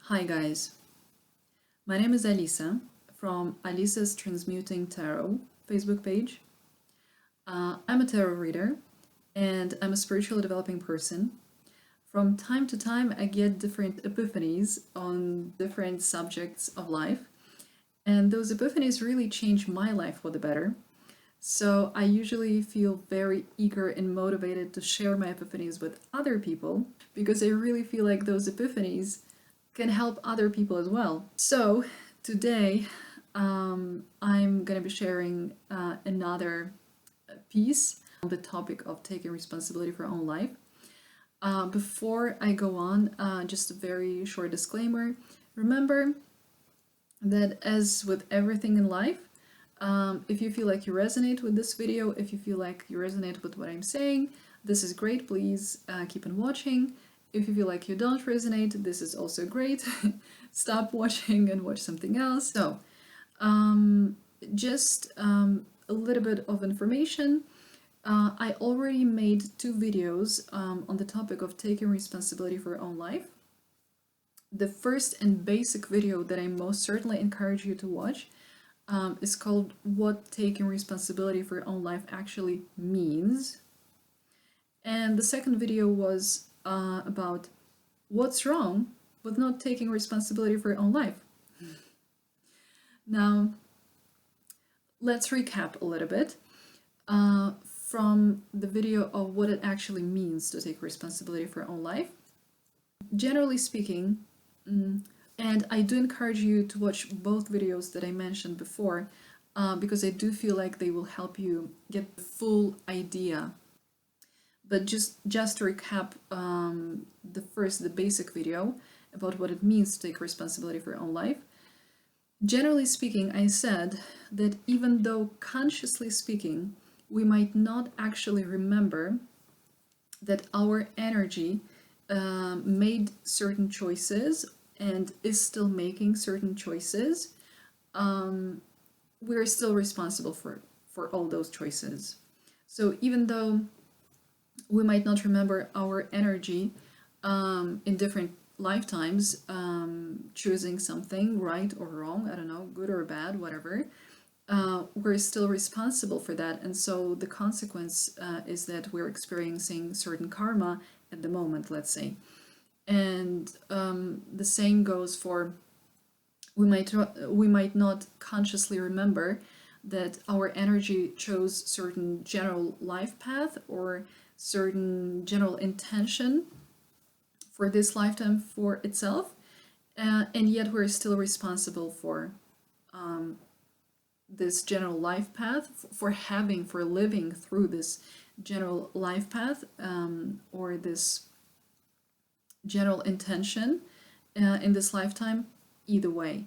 Hi guys, my name is Alisa from Alisa's Transmuting Tarot Facebook page. I'm a tarot reader and I'm a spiritually developing person. From time to time I get different epiphanies on different subjects of life, and those epiphanies really change my life for the better. So I usually feel very eager and motivated to share my epiphanies with other people because I really feel like those epiphanies can help other people as well. So today I'm gonna be sharing another piece on the topic of taking responsibility for our own life. Before I go on, just a very short disclaimer. Remember that as with everything in life, if you feel like you resonate with this video, if you feel like you resonate with what I'm saying, this is great. Please keep on watching. If you feel like you don't resonate, this is also great. Stop watching and watch something else. So, just a little bit of information. I already made 2 videos on the topic of taking responsibility for your own life. The first and basic video that I most certainly encourage you to watch is called What Taking Responsibility for Your Own Life Actually Means. And the second video was about what's wrong with not taking responsibility for your own life. Now, let's recap a little bit from the video of what it actually means to take responsibility for your own life. Generally speaking, and I do encourage you to watch both videos that I mentioned before because I do feel like they will help you get the full idea. But just to recap the basic video about what it means to take responsibility for your own life. Generally speaking, I said that even though consciously speaking, we might not actually remember that our energy made certain choices and is still making certain choices, we're still responsible for all those choices. So even though we might not remember our energy in different lifetimes, choosing something right or wrong, I don't know, good or bad, whatever, we're still responsible for that. And so the consequence is that we're experiencing certain karma at the moment, let's say. And the same goes for we might not consciously remember that our energy chose certain general life path or certain general intention for this lifetime for itself, and yet we're still responsible for this general life path, for living through this general life path, or this general intention in this lifetime. Either way,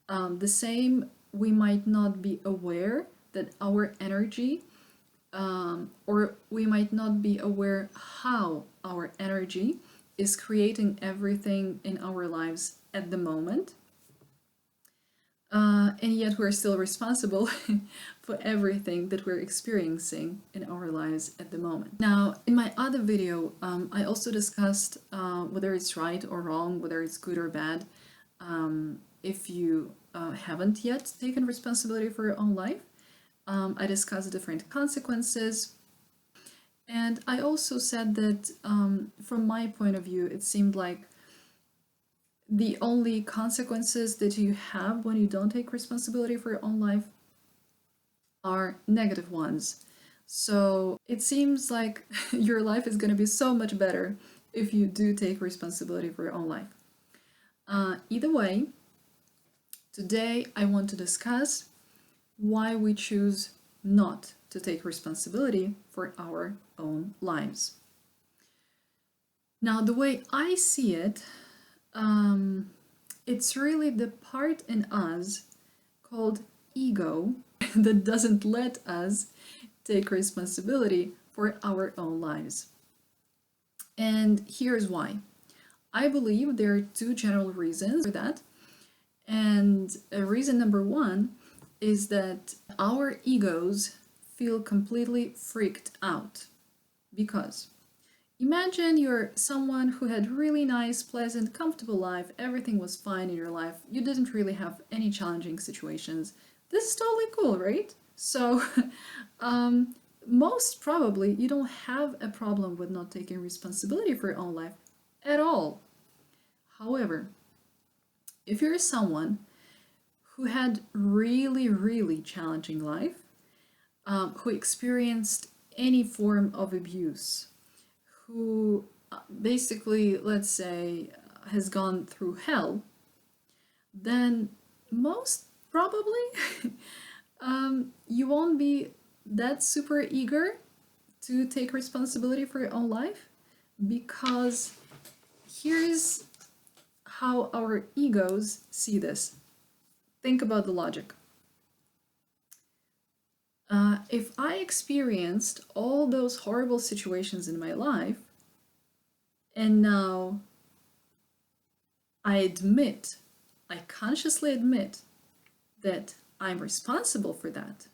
the same, we might not be aware that our energy or we might not be aware how our energy is creating everything in our lives at the moment. And yet we're still responsible for everything that we're experiencing in our lives at the moment. Now, in my other video, I also discussed whether it's right or wrong, whether it's good or bad. If you haven't yet taken responsibility for your own life, I discussed different consequences. And I also said that from my point of view, it seemed like the only consequences that you have when you don't take responsibility for your own life are negative ones. So it seems like your life is going to be so much better if you do take responsibility for your own life. Either way, today I want to discuss why we choose not to take responsibility for our own lives. Now, the way I see it, it's really the part in us called ego that doesn't let us take responsibility for our own lives. And here's why. I believe there are 2 general reasons for that. And reason number 1 is that our egos feel completely freaked out because Imagine you're someone who had really nice, pleasant, comfortable life. Everything was fine in your life. You didn't really have any challenging situations. This is totally cool, right? So, um, most probably you don't have a problem with not taking responsibility for your own life at all. However, if you're someone who had really, really challenging life, who experienced any form of abuse, who basically, let's say, has gone through hell, then most probably you won't be that super eager to take responsibility for your own life, because here's how our egos see this. Think about the logic. If I experienced all those horrible situations in my life, and now I consciously admit that I'm responsible for that,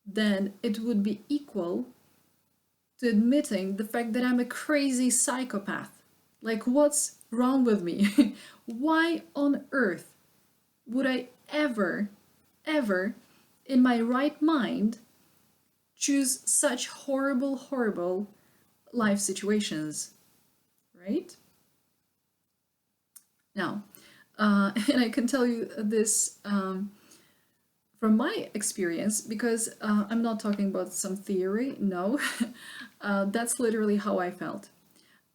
then it would be equal to admitting the fact that I'm a crazy psychopath. Like, what's wrong with me? Why on earth would I ever, in my right mind, choose such horrible, horrible life situations, right? Now, and I can tell you this from my experience, because I'm not talking about some theory, no. That's literally how I felt.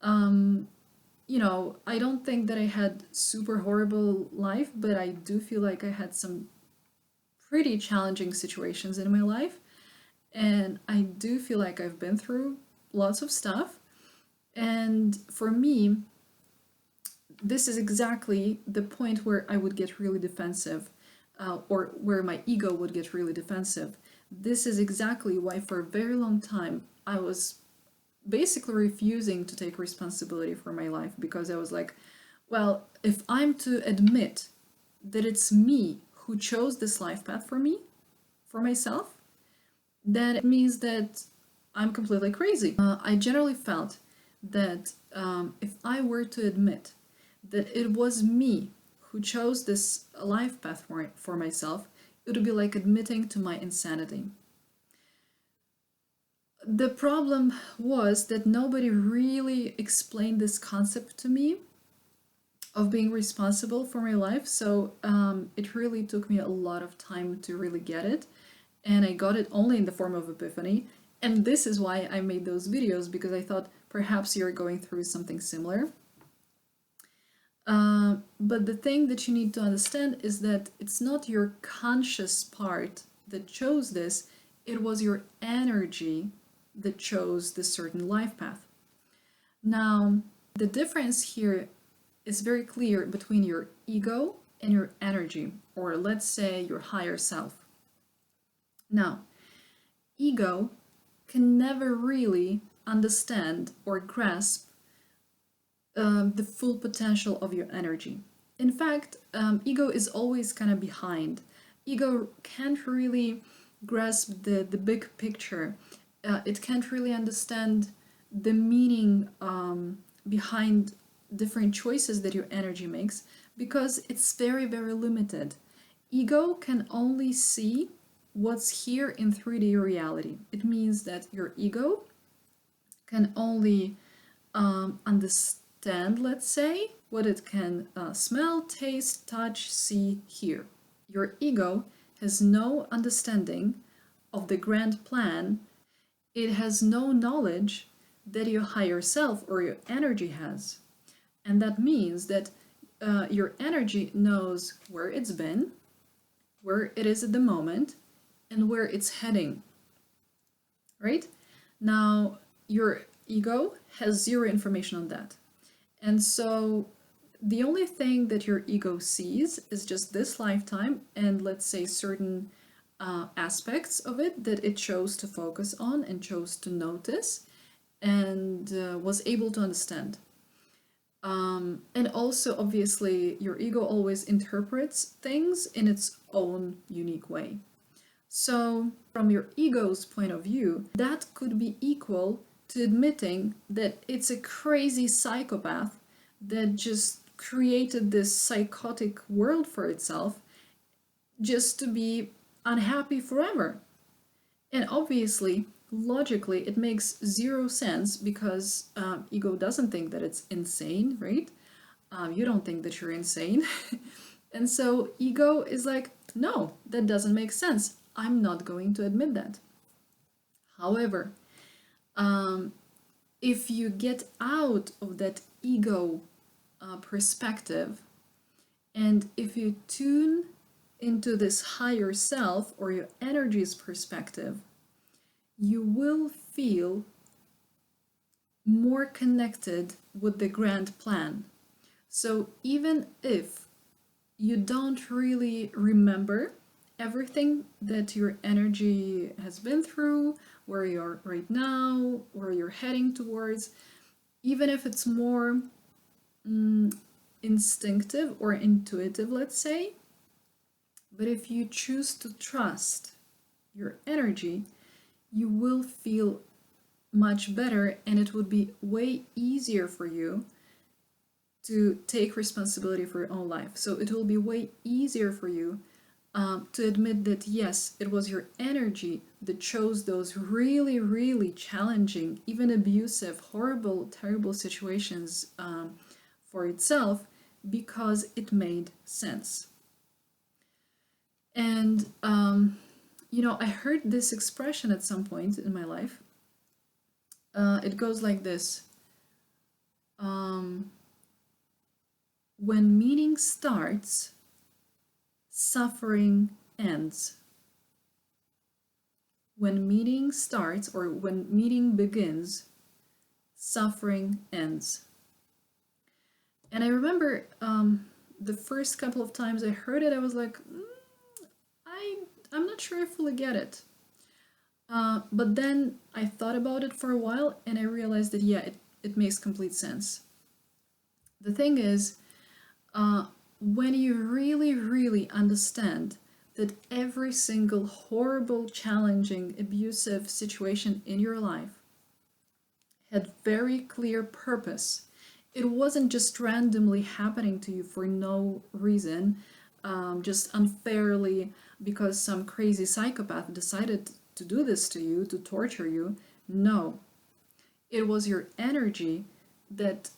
You know, I don't think that I had super horrible life, but I do feel like I had some pretty challenging situations in my life. And I do feel like I've been through lots of stuff. And for me, this is exactly the point where I would get really defensive, or where my ego would get really defensive. This is exactly why, for a very long time, I was basically refusing to take responsibility for my life, because I was like, well, if I'm to admit that it's me who chose this life path for me, for myself, then it means that I'm completely crazy. I generally felt that if I were to admit that it was me who chose this life path for myself, it would be like admitting to my insanity. The problem was that nobody really explained this concept to me of being responsible for my life, so it really took me a lot of time to really get it, and I got it only in the form of epiphany. And this is why I made those videos, because I thought perhaps you're going through something similar. But the thing that you need to understand is that it's not your conscious part that chose this, it was your energy that chose this certain life path. Now, the difference here is very clear between your ego and your energy, or let's say your higher self. Now, ego can never really understand or grasp the full potential of your energy. In fact, ego is always kind of behind. Ego can't really grasp the big picture. It can't really understand the meaning behind different choices that your energy makes, because it's very, very limited. Ego can only see what's here in 3D reality. It means that your ego can only understand, let's say, what it can smell, taste, touch, see, hear. Your ego has no understanding of the grand plan. It has no knowledge that your higher self or your energy has. And that means that your energy knows where it's been, where it is at the moment, and where it's heading. Right? Now, your ego has zero information on that. And so the only thing that your ego sees is just this lifetime, and let's say certain aspects of it that it chose to focus on and chose to notice, and was able to understand. And also, obviously, your ego always interprets things in its own unique way. So, from your ego's point of view, that could be equal to admitting that it's a crazy psychopath that just created this psychotic world for itself just to be unhappy forever. And obviously, logically, it makes zero sense because ego doesn't think that it's insane, right? You don't think that you're insane. And so ego is like, no, that doesn't make sense. I'm not going to admit that. However, if you get out of that ego perspective, and if you tune into this higher self or your energy's perspective, you will feel more connected with the grand plan. So even if you don't really remember everything that your energy has been through, where you're right now, where you're heading towards, even if it's more instinctive or intuitive, let's say, but if you choose to trust your energy, you will feel much better, and it would be way easier for you to take responsibility for your own life. So it will be way easier for you to admit that yes, it was your energy that chose those really, really challenging, even abusive, horrible, terrible situations for itself because it made sense. And, I heard this expression at some point in my life. It goes like this. When meaning starts, suffering ends. When meaning starts, or when meaning begins, suffering ends. And I remember the first couple of times I heard it, I was like, I'm not sure I fully get it. But then I thought about it for a while and I realized that, yeah, it makes complete sense. The thing is, when you really, really understand that every single horrible, challenging, abusive situation in your life had very clear purpose, it wasn't just randomly happening to you for no reason, just unfairly because some crazy psychopath decided to do this to you, to torture you. No, it was your energy that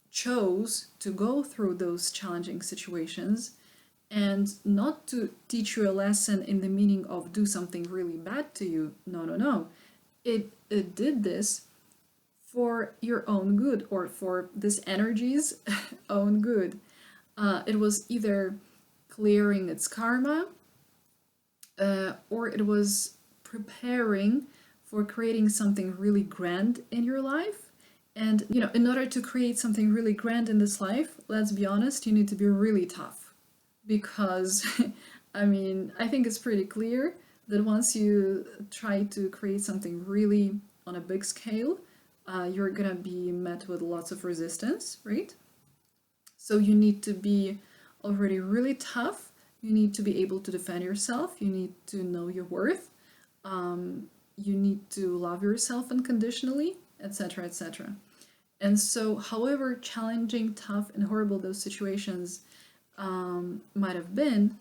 chose to go through those challenging situations, and not to teach you a lesson in the meaning of do something really bad to you. No, no, no. It did this for your own good, or for this energy's own good. It was either clearing its karma, or it was preparing for creating something really grand in your life. And, in order to create something really grand in this life, let's be honest, you need to be really tough. Because, I think it's pretty clear that once you try to create something really on a big scale, you're gonna be met with lots of resistance, right? So you need to be already really tough. You need to be able to defend yourself. You need to know your worth. You need to love yourself unconditionally, etc., etc. And so, however challenging, tough, and horrible those situations might have been,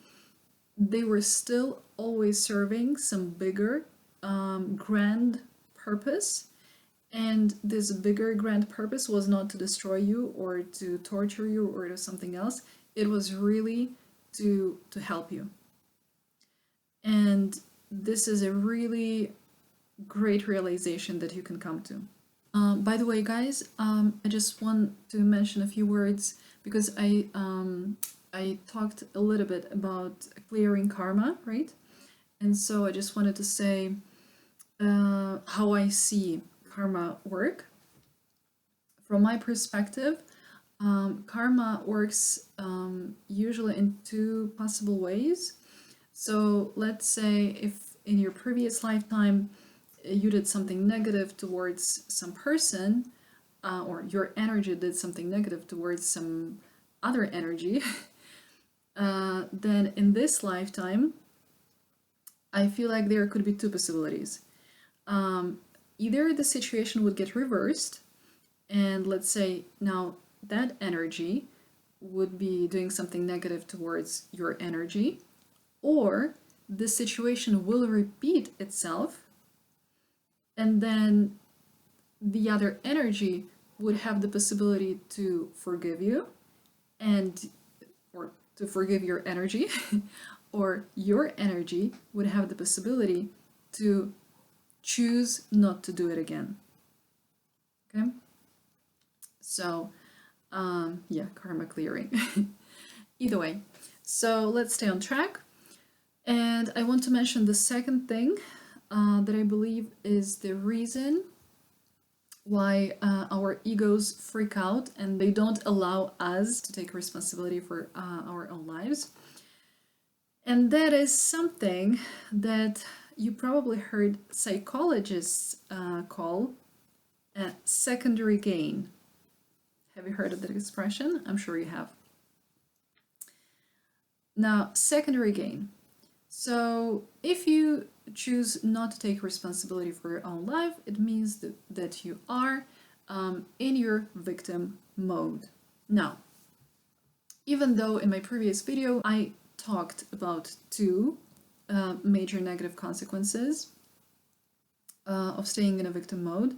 they were still always serving some bigger, grand purpose. And this bigger, grand purpose was not to destroy you or to torture you or to something else. It was really to help you. And this is a really great realization that you can come to. By the way, guys, I just want to mention a few words because I talked a little bit about clearing karma, right? And so I just wanted to say how I see karma work. From my perspective, karma works usually in two possible ways. So let's say if in your previous lifetime you did something negative towards some person, or your energy did something negative towards some other energy, then in this lifetime, I feel like there could be two possibilities. either the situation would get reversed, and let's say now that energy would be doing something negative towards your energy, or the situation will repeat itself, and then the other energy would have the possibility to forgive you and or to forgive your energy or your energy would have the possibility to choose not to do it again. Okay, so yeah, karma clearing. Either way, so let's stay on track. And I want to mention the second thing that I believe is the reason why our egos freak out and they don't allow us to take responsibility for our own lives. And that is something that you probably heard psychologists call a secondary gain. Have you heard of that expression? I'm sure you have. Now, secondary gain. So if you choose not to take responsibility for your own life, it means that you are in your victim mode. Now, even though in my previous video I talked about two major negative consequences of staying in a victim mode,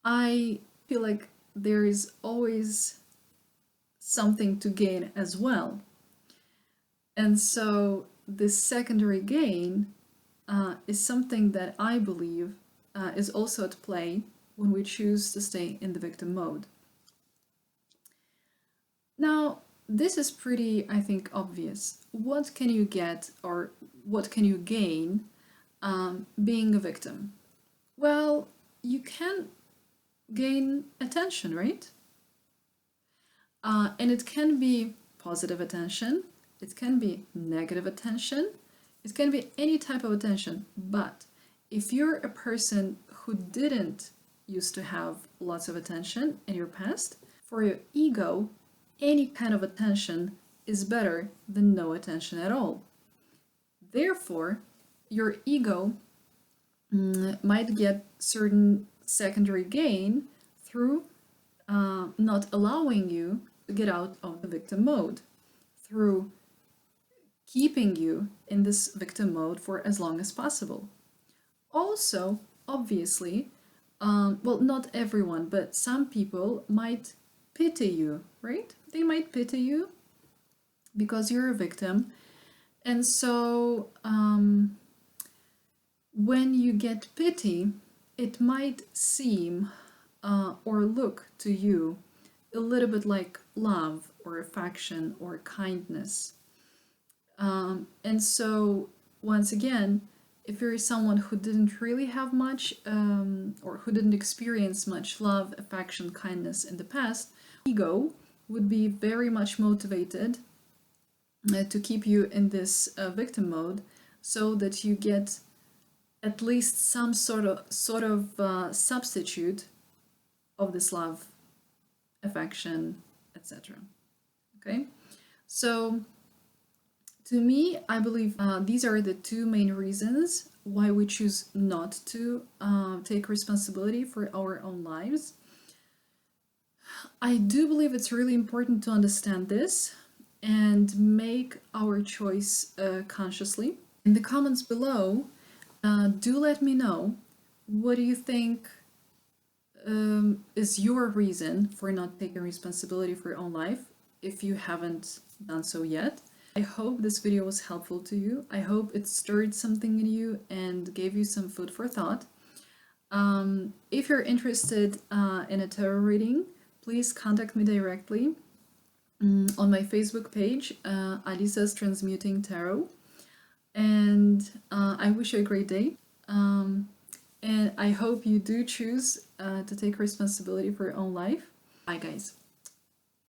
I feel like there is always something to gain as well. And so this secondary gain is something that I believe is also at play when we choose to stay in the victim mode. Now, this is pretty, I think, obvious. What can you get or what can you gain being a victim? Well, you can gain attention, right? And it can be positive attention, it can be negative attention, it can be any type of attention. But if you're a person who didn't used to have lots of attention in your past, for your ego, any kind of attention is better than no attention at all. Therefore, your ego might get certain secondary gain through not allowing you to get out of the victim mode, through keeping you in this victim mode for as long as possible. Also, obviously, well, not everyone, but some people might pity you, right? They might pity you because you're a victim. And so when you get pity, it might seem or look to you a little bit like love or affection or kindness. And so once again, if you're someone who didn't really have much or who didn't experience much love, affection, kindness in the past, ego would be very much motivated to keep you in this victim mode so that you get at least some sort of substitute of this love, affection, etc. Okay, so to me, I believe these are the two main reasons why we choose not to take responsibility for our own lives. I do believe it's really important to understand this and make our choice consciously. In the comments below, do let me know, what do you think is your reason for not taking responsibility for your own life if you haven't done so yet. I hope this video was helpful to you. I hope it stirred something in you and gave you some food for thought. If you're interested in a tarot reading, please contact me directly on my Facebook page, Alisa's Transmuting Tarot. And I wish you a great day. And I hope you do choose to take responsibility for your own life. Bye, guys.